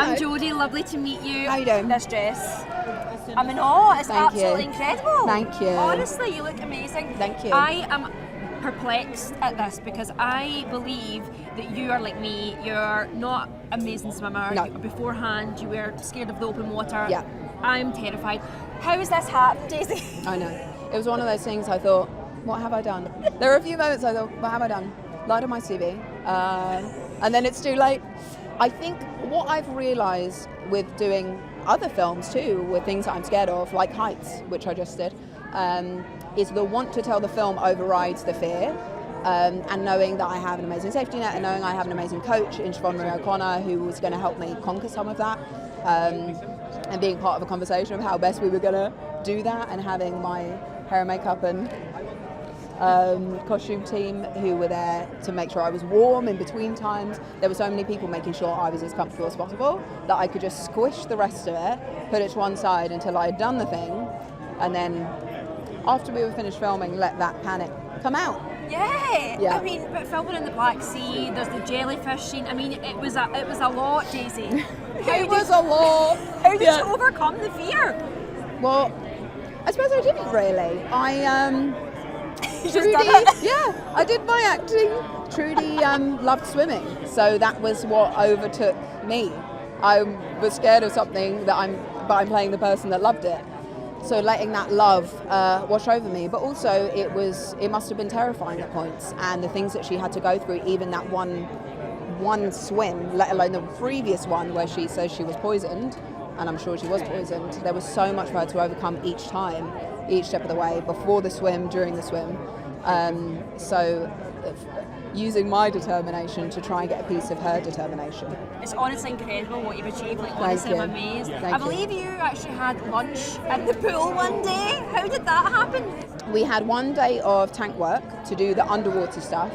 I'm Jodie, lovely to meet you. How you doing? This dress. I'm in awe, it's absolutely incredible. Thank you. Honestly, you look amazing. Thank you. I am perplexed at this because I believe that you are like me. You're not an amazing swimmer. No. Beforehand, you were scared of the open water. Yeah. I'm terrified. How has this happened, Daisy? I know. It was one of those things I thought, what have I done? There were a few moments I thought, what have I done? Lied on my CV. And then it's too late. I think what I've realised with doing other films too, with things that I'm scared of, like heights, which I just did, is the want to tell the film overrides the fear. And knowing that I have an amazing safety net and knowing I have an amazing coach in Siobhan Marie O'Connor who was going to help me conquer some of that, and being part of a conversation of how best we were going to do that, and having my hair and makeup and costume team who were there to make sure I was warm in between times. There were so many people making sure I was as comfortable as possible that I could just squish the rest of it, put it to one side until I had done the thing, and then after we were finished filming, let that panic come out. Yeah. I mean, but filming in the Black Sea, there's the jellyfish scene. I mean, it was a lot, Daisy. It was a lot. How did you overcome the fear? Well, I suppose I didn't really. Trudy, I did my acting. Trudy loved swimming, so that was what overtook me. I was scared of something but I'm playing the person that loved it. So letting that love wash over me, but also it must have been terrifying at points, and the things that she had to go through, even that one swim, let alone the previous one where she says she was poisoned, and I'm sure she was poisoned. There was so much for her to overcome each time, each step of the way, before the swim, during the swim. So using my determination to try and get a piece of her determination. It's honestly incredible what you've achieved. Like, honestly, I'm amazed. I believe you actually had lunch at the pool one day. How did that happen? We had one day of tank work to do the underwater stuff,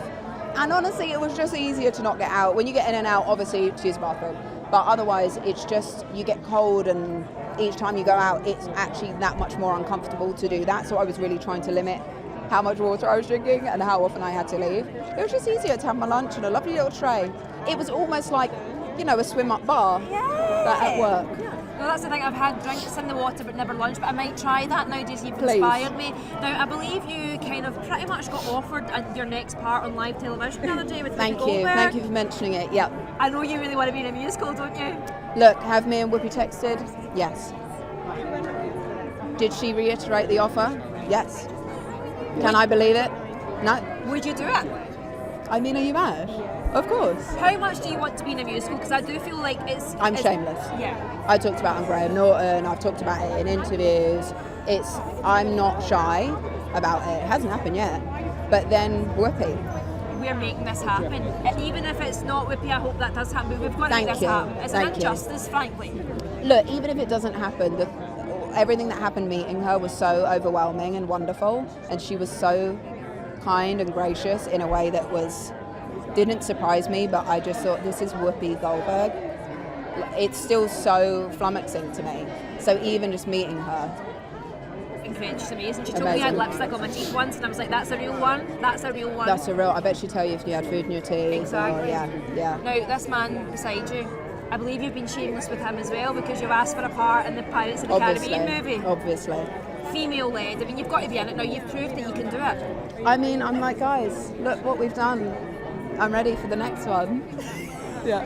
and honestly it was just easier to not get out. When you get in and out, obviously to use the bathroom, but otherwise it's just, you get cold, and each time you go out it's actually that much more uncomfortable to do that. So I was really trying to limit how much water I was drinking and how often I had to leave. It was just easier to have my lunch in a lovely little tray. It was almost like, a swim-up bar but at work. Well, that's the thing, I've had drinks in the water but never lunch, but I might try that now, Daisy. You've inspired me. Now, I believe you kind of pretty much got offered your next part on live television the other day with Whoopi Goldberg. Thank you for mentioning it, yep. I know you really want to be in a musical, don't you? Look, have me and Whoopi texted? Yes. Did she reiterate the offer? Yes. Can I believe it? No. Would you do it? I mean, are you mad? Of course. How much do you want to be in a musical? Because I do feel like I'm shameless. Yeah. I talked about it on Graham Norton, I've talked about it in interviews. I'm not shy about it. It hasn't happened yet. But then Whoopi. We're making this happen. Even if it's not Whoopi, I hope that does happen. But we've got to make this happen. It's an injustice, frankly. Look, even if it doesn't happen, everything that happened meeting her was so overwhelming and wonderful, and she was so kind and gracious in a way that didn't surprise me, but I just thought, this is Whoopi Goldberg. It's still so flummoxing to me. So even just meeting her. Incredible, she's amazing. She told me I had lipstick on my teeth once, and I was like, that's a real one? That's a real one? That's a real, I bet she'd tell you if you had food in your teeth. Exactly. Yeah. Now, this man beside you, I believe you've been shameless with him as well, because you've asked for a part in the Pirates of the Caribbean movie. Obviously. Female-led. I mean, you've got to be in it now. You've proved that you can do it. I mean, I'm like, guys, look what we've done. I'm ready for the next one. Yeah.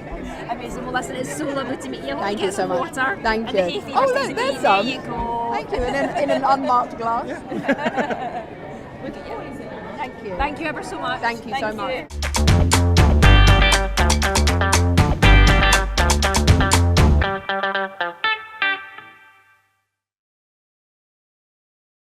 Amazing. Well, listen, it's so lovely to meet you. Thank you so much. Water. Thank you. Oh, look, there's some. There you go. Thank you. In an unmarked glass. Look at you. Thank you. Thank you ever so much. Thank you so much.